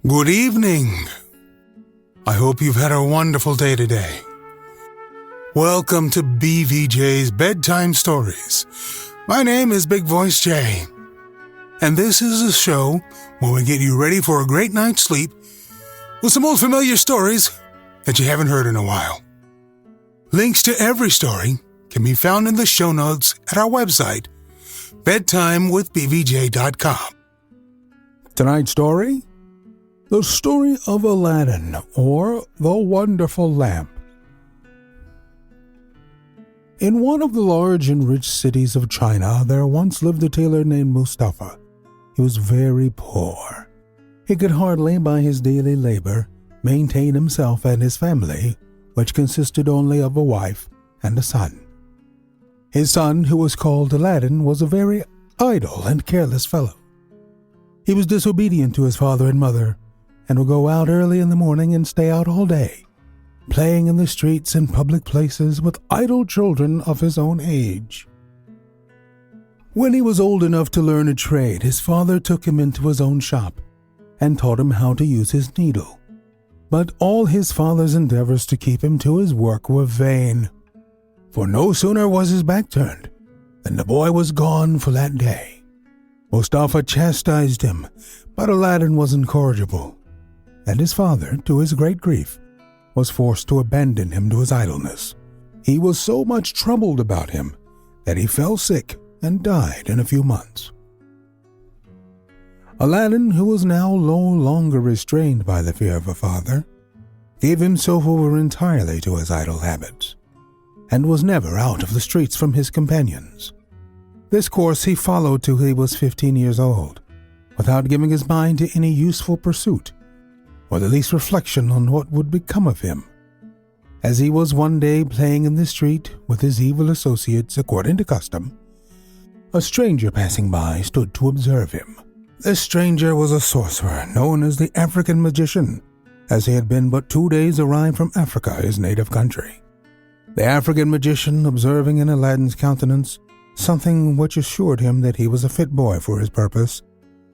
Good evening. I hope you've had a wonderful day today. Welcome to BVJ's Bedtime Stories. My name is Big Voice J, and this is a show where we get you ready for a great night's sleep with some old familiar stories that you haven't heard in a while. Links to every story can be found in the show notes at our website, bedtimewithbvj.com. Tonight's story? The story of Aladdin, or the Wonderful Lamp. In one of the large and rich cities of China, there once lived a tailor named Mustafa. He was very poor. He could hardly, by his daily labor, maintain himself and his family, which consisted only of a wife and a son. His son, who was called Aladdin, was a very idle and careless fellow. He was disobedient to his father and mother, and would go out early in the morning and stay out all day, playing in the streets and public places with idle children of his own age. When he was old enough to learn a trade, his father took him into his own shop and taught him how to use his needle. But all his father's endeavors to keep him to his work were vain, for no sooner was his back turned than the boy was gone for that day. Mustafa chastised him, but Aladdin was incorrigible, and his father, to his great grief, was forced to abandon him to his idleness. He was so much troubled about him that he fell sick and died in a few months. Aladdin, who was now no longer restrained by the fear of a father, gave himself over entirely to his idle habits, and was never out of the streets from his companions. This course he followed till he was 15 years old, without giving his mind to any useful pursuit, or the least reflection on what would become of him. As he was one day playing in the street with his evil associates according to custom, a stranger passing by stood to observe him. This stranger was a sorcerer known as the African magician, as he had been but 2 days arrived from Africa, his native country. The African magician, observing in Aladdin's countenance something which assured him that he was a fit boy for his purpose,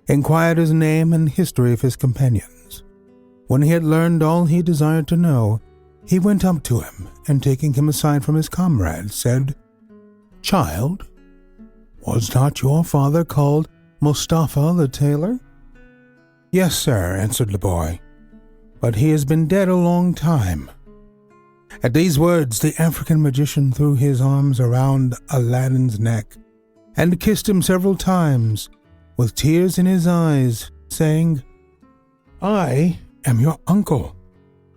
inquired his name and history of his companions. When he had learned all he desired to know, he went up to him, and taking him aside from his comrades, said, "Child, was not your father called Mustafa the tailor?" "Yes, sir," answered the boy, "but he has been dead a long time." At these words, the African magician threw his arms around Aladdin's neck and kissed him several times, with tears in his eyes, saying, "I am your uncle.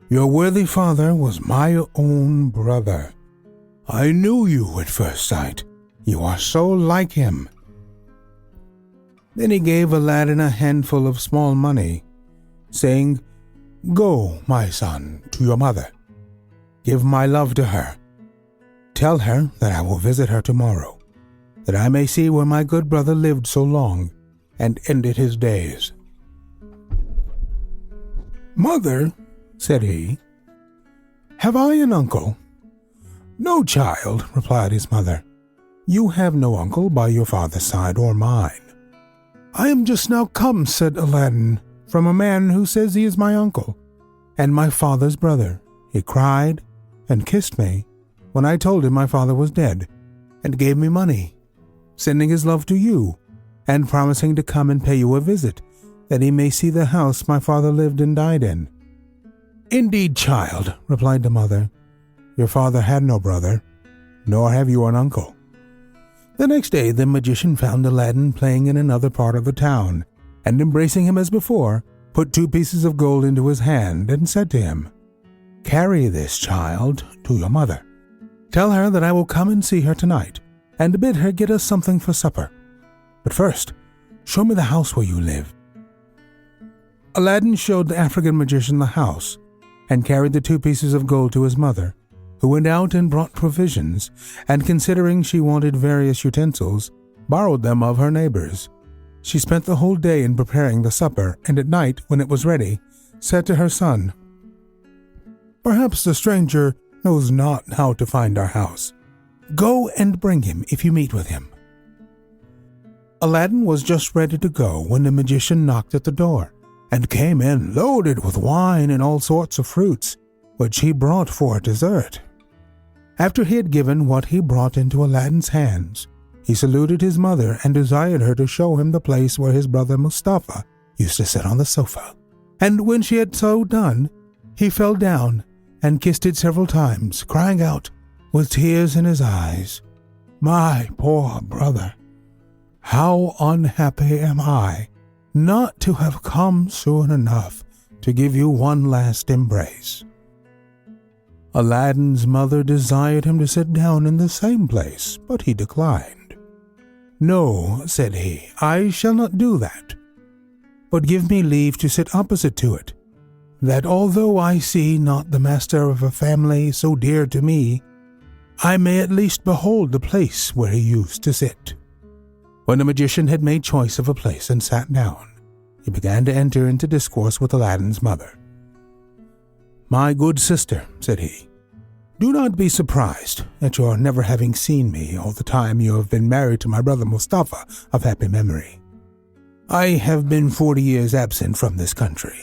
Your worthy father was my own brother. I knew you at first sight. You are so like him." Then he gave Aladdin a handful of small money, saying, "Go, my son, to your mother. Give my love to her. Tell her that I will visit her tomorrow, that I may see where my good brother lived so long and ended his days." "Mother," said he, "have I an uncle?" "No, child," replied his mother. "You have no uncle by your father's side or mine." "I am just now come," said Aladdin, "from a man who says he is my uncle and my father's brother. He cried and kissed me when I told him my father was dead, and gave me money, sending his love to you, and promising to come and pay you a visit, that he may see the house my father lived and died in." "Indeed, child," replied the mother, "your father had no brother, nor have you an uncle." The next day the magician found Aladdin playing in another part of the town, and embracing him as before, put 2 pieces of gold into his hand, and said to him, "Carry this, child, to your mother. Tell her that I will come and see her tonight, and bid her get us something for supper. But first, show me the house where you live." Aladdin showed the African magician the house, and carried the 2 pieces of gold to his mother, who went out and brought provisions, and considering she wanted various utensils, borrowed them of her neighbors. She spent the whole day in preparing the supper, and at night, when it was ready, said to her son, "Perhaps the stranger knows not how to find our house. Go and bring him if you meet with him." Aladdin was just ready to go when the magician knocked at the door, and came in loaded with wine and all sorts of fruits, which he brought for dessert. After he had given what he brought into Aladdin's hands, he saluted his mother and desired her to show him the place where his brother Mustafa used to sit on the sofa. And when she had so done, he fell down and kissed it several times, crying out, with tears in his eyes, "My poor brother, how unhappy am I not to have come soon enough to give you one last embrace." Aladdin's mother desired him to sit down in the same place, but he declined. "No," said he, "I shall not do that, but give me leave to sit opposite to it, that although I see not the master of a family so dear to me, I may at least behold the place where he used to sit." When the magician had made choice of a place and sat down, he began to enter into discourse with Aladdin's mother. "My good sister," said he, "do not be surprised at your never having seen me all the time you have been married to my brother Mustafa of happy memory. I have been 40 years absent from this country,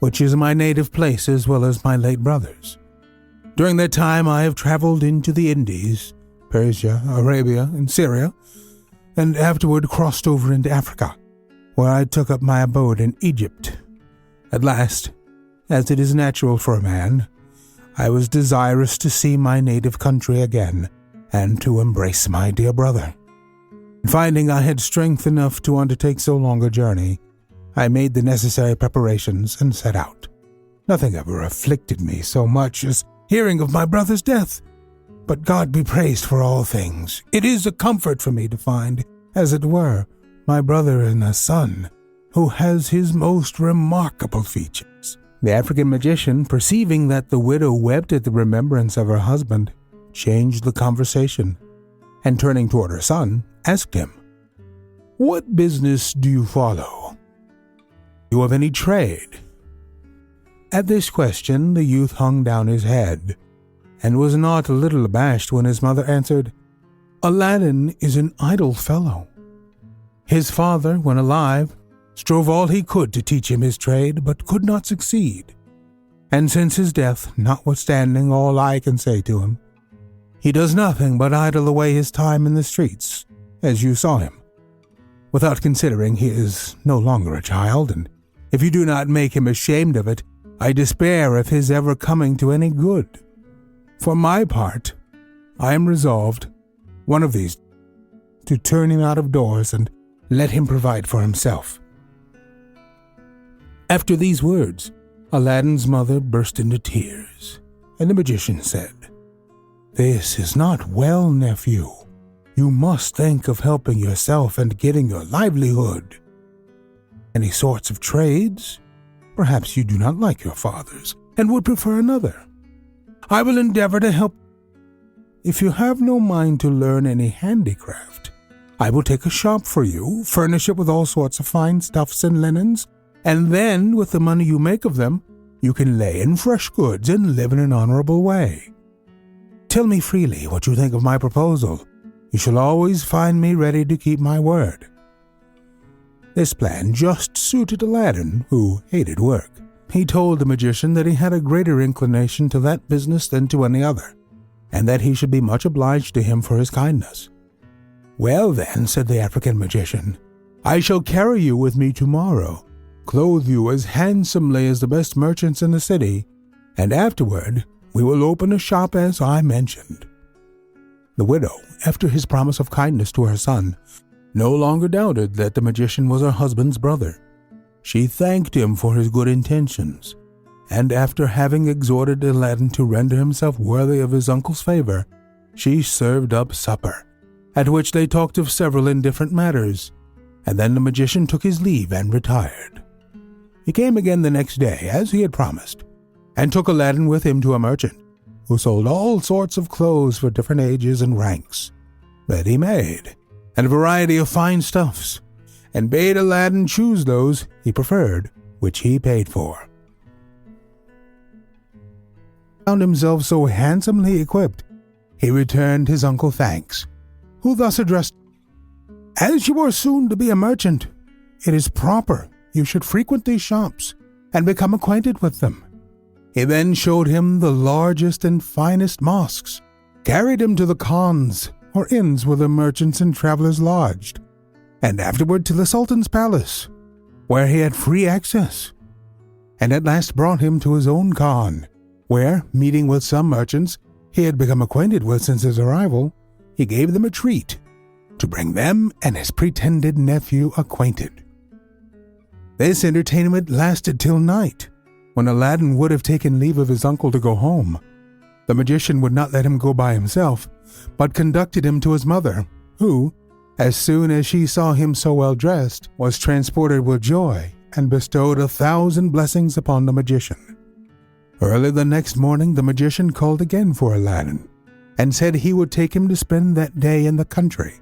which is my native place as well as my late brother's. During that time I have traveled into the Indies, Persia, Arabia, and Syria, and afterward crossed over into Africa, where I took up my abode in Egypt. At last, as it is natural for a man, I was desirous to see my native country again and to embrace my dear brother. Finding I had strength enough to undertake so long a journey, I made the necessary preparations and set out. Nothing ever afflicted me so much as hearing of my brother's death. But God be praised for all things. It is a comfort for me to find, as it were, my brother in a son, who has his most remarkable features." The African magician, perceiving that the widow wept at the remembrance of her husband, changed the conversation, and turning toward her son, asked him, "What business do you follow? Do you have any trade?" At this question the youth hung down his head, and was not a little abashed when his mother answered, "Aladdin is an idle fellow. His father, when alive, strove all he could to teach him his trade, but could not succeed. And since his death, notwithstanding all I can say to him, he does nothing but idle away his time in the streets, as you saw him. Without considering he is no longer a child, and if you do not make him ashamed of it, I despair of his ever coming to any good. For my part, I am resolved, one of these, to turn him out of doors and let him provide for himself." After these words, Aladdin's mother burst into tears, and the magician said, "This is not well, nephew. You must think of helping yourself and getting your livelihood. Any sorts of trades? Perhaps you do not like your father's, and would prefer another. I will endeavor to help. If you have no mind to learn any handicraft, I will take a shop for you, furnish it with all sorts of fine stuffs and linens, and then, with the money you make of them, you can lay in fresh goods and live in an honorable way. Tell me freely what you think of my proposal. You shall always find me ready to keep my word." This plan just suited Aladdin, who hated work. He told the magician that he had a greater inclination to that business than to any other, and that he should be much obliged to him for his kindness. "Well then," said the African magician, "I shall carry you with me tomorrow, clothe you as handsomely as the best merchants in the city, and afterward we will open a shop as I mentioned." The widow, after his promise of kindness to her son, no longer doubted that the magician was her husband's brother. She thanked him for his good intentions, and after having exhorted Aladdin to render himself worthy of his uncle's favor, she served up supper, at which they talked of several indifferent matters, and then the magician took his leave and retired. He came again the next day, as he had promised, and took Aladdin with him to a merchant, who sold all sorts of clothes for different ages and ranks, ready-made, and a variety of fine stuffs, and bade Aladdin choose those he preferred, which he paid for. Found himself so handsomely equipped, he returned his uncle thanks, who thus addressed, "As you are soon to be a merchant, it is proper you should frequent these shops and become acquainted with them." He then showed him the largest and finest mosques, carried him to the khans, or inns where the merchants and travelers lodged, and afterward to the Sultan's palace, where he had free access, and at last brought him to his own khan, where, meeting with some merchants he had become acquainted with since his arrival, he gave them a treat to bring them and his pretended nephew acquainted. This entertainment lasted till night, when Aladdin would have taken leave of his uncle to go home. The magician would not let him go by himself, but conducted him to his mother, who, as soon as she saw him so well dressed, was transported with joy and bestowed 1,000 blessings upon the magician. Early the next morning the magician called again for Aladdin, and said he would take him to spend that day in the country,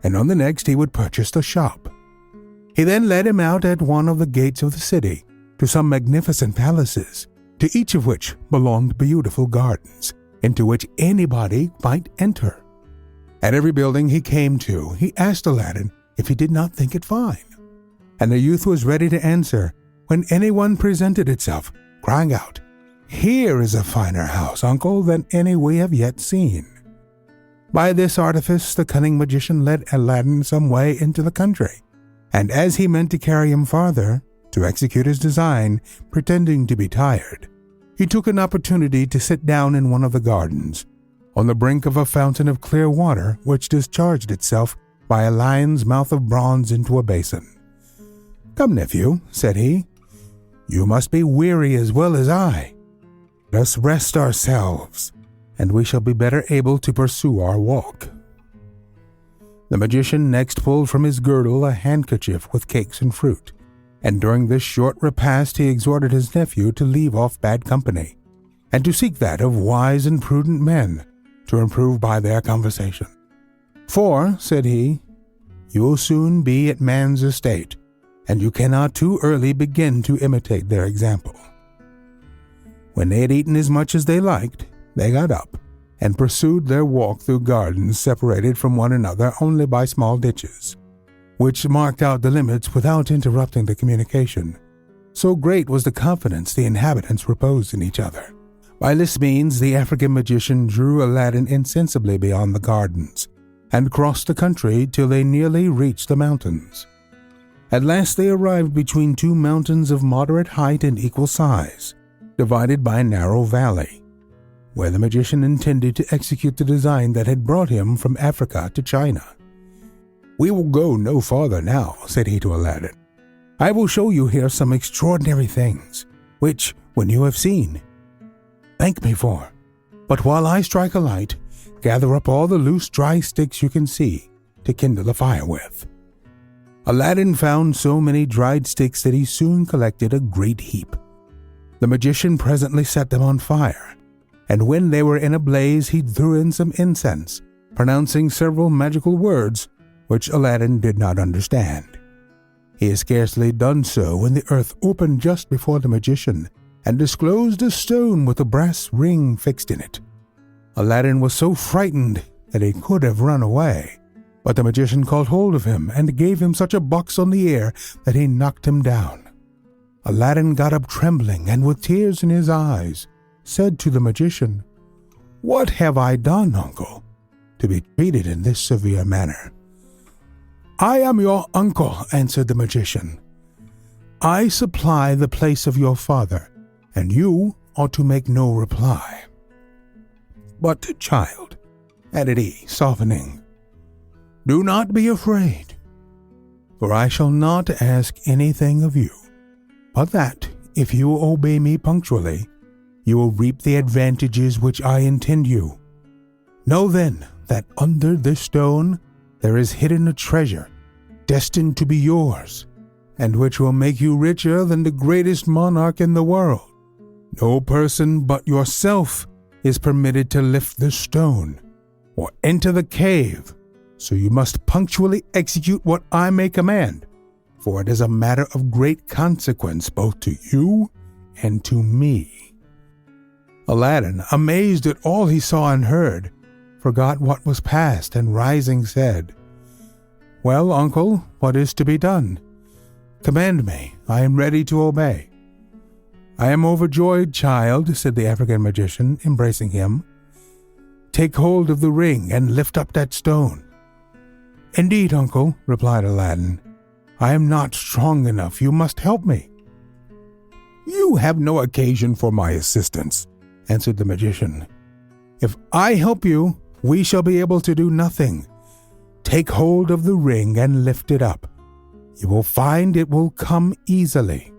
and on the next he would purchase the shop. He then led him out at one of the gates of the city to some magnificent palaces, to each of which belonged beautiful gardens, into which anybody might enter. At every building he came to, he asked Aladdin if he did not think it fine, and the youth was ready to answer when anyone presented itself, crying out, "Here is a finer house, uncle, than any we have yet seen." By this artifice the cunning magician led Aladdin some way into the country, and as he meant to carry him farther, to execute his design, pretending to be tired, he took an opportunity to sit down in one of the gardens, on the brink of a fountain of clear water which discharged itself by a lion's mouth of bronze into a basin. "Come, nephew," said he, "you must be weary as well as I. Let us rest ourselves, and we shall be better able to pursue our walk." The magician next pulled from his girdle a handkerchief with cakes and fruit, and during this short repast he exhorted his nephew to leave off bad company, and to seek that of wise and prudent men, to improve by their conversation. "For," said he, "you will soon be at man's estate, and you cannot too early begin to imitate their example." When they had eaten as much as they liked, they got up and pursued their walk through gardens separated from one another only by small ditches, which marked out the limits without interrupting the communication. So great was the confidence the inhabitants reposed in each other. By this means the African magician drew Aladdin insensibly beyond the gardens, and crossed the country till they nearly reached the mountains. At last they arrived between two mountains of moderate height and equal size, divided by a narrow valley, where the magician intended to execute the design that had brought him from Africa to China. "We will go no farther now," said he to Aladdin. "I will show you here some extraordinary things, which, when you have seen, thank me for. But while I strike a light, gather up all the loose dry sticks you can see to kindle a fire with." Aladdin found so many dried sticks that he soon collected a great heap. The magician presently set them on fire, and when they were in a blaze he threw in some incense, pronouncing several magical words which Aladdin did not understand. He had scarcely done so when the earth opened just before the magician, and disclosed a stone with a brass ring fixed in it. Aladdin was so frightened that he could have run away, but the magician caught hold of him and gave him such a box on the ear that he knocked him down. Aladdin got up trembling and with tears in his eyes, said to the magician, "What have I done, uncle, to be treated in this severe manner?" "I am your uncle," answered the magician. "I supply the place of your father, and you ought to make no reply. But, child," added he, softening, "do not be afraid, for I shall not ask anything of you, but that, if you obey me punctually, you will reap the advantages which I intend you. Know then that under this stone there is hidden a treasure destined to be yours, and which will make you richer than the greatest monarch in the world. No person but yourself is permitted to lift this stone or enter the cave, so you must punctually execute what I may command, for it is a matter of great consequence both to you and to me." Aladdin, amazed at all he saw and heard, forgot what was past, and rising said, "Well, uncle, what is to be done? Command me, I am ready to obey." "I am overjoyed, child," said the African magician, embracing him. "Take hold of the ring and lift up that stone." "Indeed, uncle," replied Aladdin, "I am not strong enough. You must help me." "You have no occasion for my assistance," answered the magician. "If I help you, we shall be able to do nothing. Take hold of the ring and lift it up. You will find it will come easily."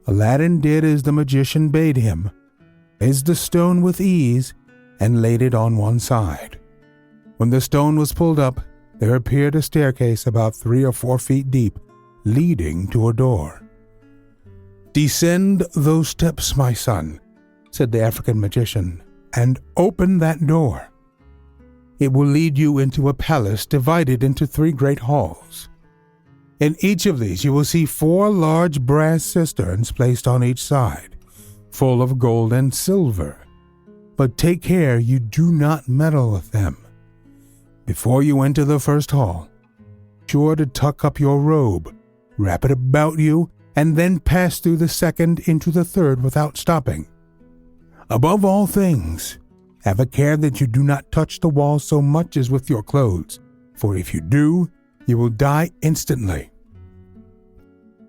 Aladdin did as the magician bade him, raised the stone with ease, and laid it on one side. When the stone was pulled up, there appeared a staircase about 3 or 4 feet deep, leading to a door. "Descend those steps, my son," said the African magician, "and open that door. It will lead you into a palace divided into 3 great halls. In each of these you will see 4 large brass cisterns placed on each side, full of gold and silver. But take care you do not meddle with them. Before you enter the first hall, be sure to tuck up your robe, wrap it about you, and then pass through the second into the third without stopping. Above all things, have a care that you do not touch the wall so much as with your clothes, for if you do, you will die instantly.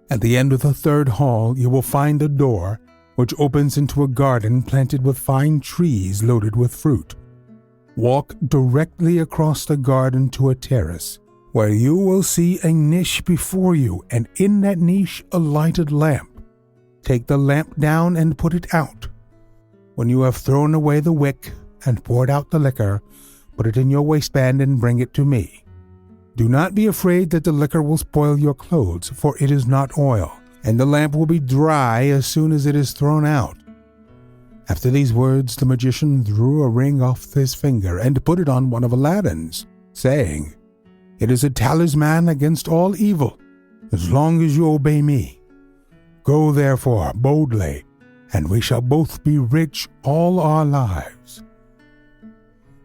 At the end of the third hall, you will find a door which opens into a garden planted with fine trees loaded with fruit. Walk directly across the garden to a terrace, where you will see a niche before you, and in that niche a lighted lamp. Take the lamp down and put it out. When you have thrown away the wick and poured out the liquor, put it in your waistband and bring it to me. Do not be afraid that the liquor will spoil your clothes, for it is not oil, and the lamp will be dry as soon as it is thrown out." After these words, the magician drew a ring off his finger and put it on one of Aladdin's, saying, "It is a talisman against all evil, as long as you obey me. Go therefore boldly, and we shall both be rich all our lives."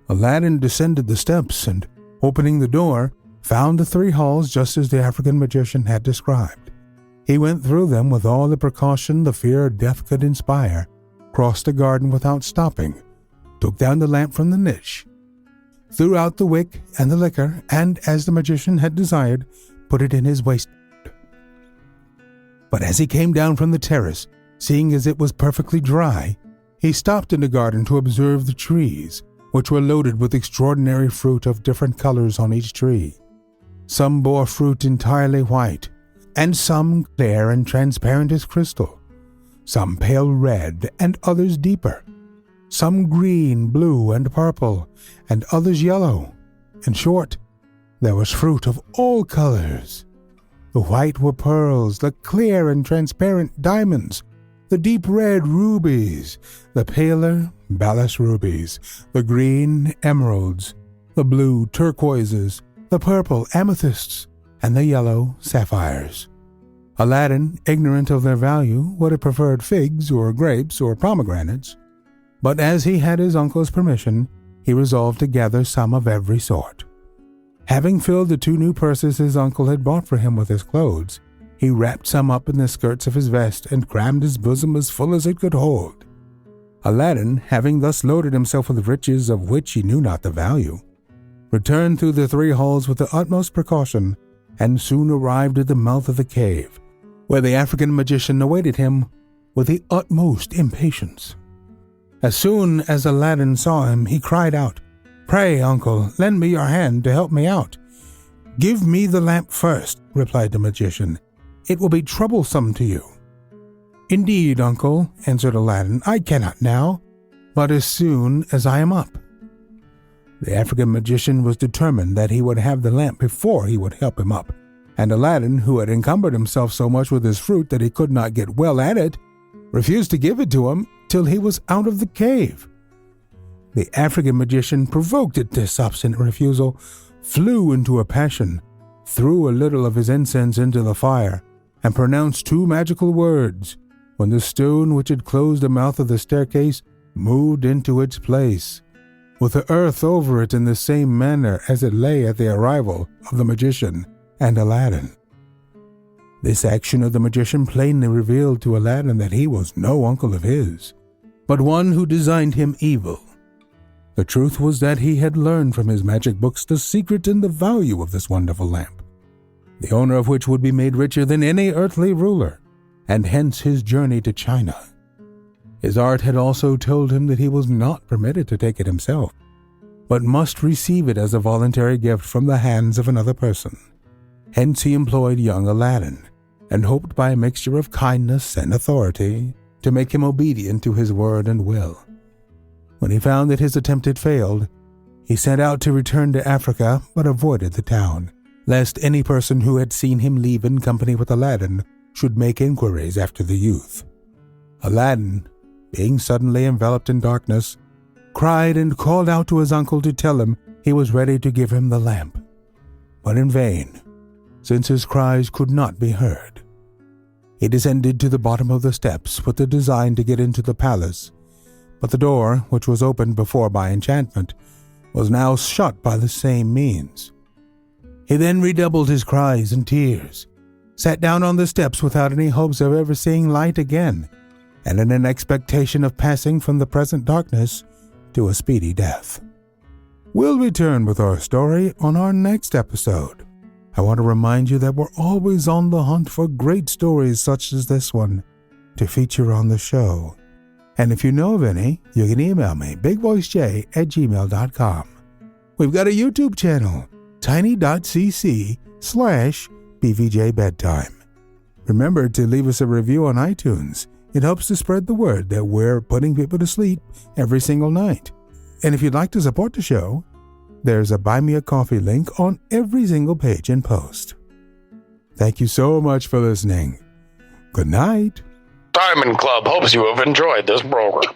Aladdin descended the steps and, opening the door, found the 3 halls just as the African magician had described. He went through them with all the precaution the fear of death could inspire, crossed the garden without stopping, took down the lamp from the niche, threw out the wick and the liquor, and, as the magician had desired, put it in his waistband. But as he came down from the terrace, seeing as it was perfectly dry, he stopped in the garden to observe the trees, which were loaded with extraordinary fruit of different colors on each tree. Some bore fruit entirely white, and some clear and transparent as crystal, some pale red, and others deeper, some green, blue, and purple, and others yellow. In short, there was fruit of all colors. The white were pearls, the clear and transparent diamonds, the deep red rubies, the paler balas rubies, the green emeralds, the blue turquoises, the purple amethysts, and the yellow sapphires. Aladdin, ignorant of their value, would have preferred figs or grapes or pomegranates, but as he had his uncle's permission, he resolved to gather some of every sort. Having filled the 2 new purses his uncle had bought for him with his clothes, he wrapped some up in the skirts of his vest and crammed his bosom as full as it could hold. Aladdin, having thus loaded himself with riches of which he knew not the value, returned through the 3 halls with the utmost precaution, and soon arrived at the mouth of the cave, where the African magician awaited him with the utmost impatience. As soon as Aladdin saw him, he cried out, "Pray, uncle, lend me your hand to help me out." "Give me the lamp first," replied the magician. "It will be troublesome to you." "Indeed, uncle," answered Aladdin, "I cannot now, but as soon as I am up." The African magician was determined that he would have the lamp before he would help him up, and Aladdin, who had encumbered himself so much with his fruit that he could not get well at it, refused to give it to him till he was out of the cave. The African magician, provoked at this obstinate refusal, flew into a passion, threw a little of his incense into the fire, and pronounced 2 magical words, when the stone which had closed the mouth of the staircase moved into its place, with the earth over it in the same manner as it lay at the arrival of the magician and Aladdin. This action of the magician plainly revealed to Aladdin that he was no uncle of his, but one who designed him evil. The truth was that he had learned from his magic books the secret and the value of this wonderful lamp, the owner of which would be made richer than any earthly ruler, and hence his journey to China. His art had also told him that he was not permitted to take it himself, but must receive it as a voluntary gift from the hands of another person. Hence he employed young Aladdin, and hoped by a mixture of kindness and authority to make him obedient to his word and will. When he found that his attempt had failed, he set out to return to Africa, but avoided the town, lest any person who had seen him leave in company with Aladdin should make inquiries after the youth. Aladdin, being suddenly enveloped in darkness, cried and called out to his uncle to tell him he was ready to give him the lamp, but in vain, since his cries could not be heard. He descended to the bottom of the steps with the design to get into the palace, but the door, which was opened before by enchantment, was now shut by the same means. He then redoubled his cries and tears, sat down on the steps without any hopes of ever seeing light again, and in an expectation of passing from the present darkness to a speedy death. We'll return with our story on our next episode. I want to remind you that we're always on the hunt for great stories such as this one to feature on the show. And if you know of any, you can email me, bigvoicej@gmail.com. We've got a YouTube channel, tiny.cc/BVJ Bedtime. Remember to leave us a review on iTunes. It helps to spread the word that we're putting people to sleep every single night. And if you'd like to support the show, there's a Buy Me a Coffee link on every single page and post. Thank you so much for listening. Good night. Diamond Club hopes you have enjoyed this program.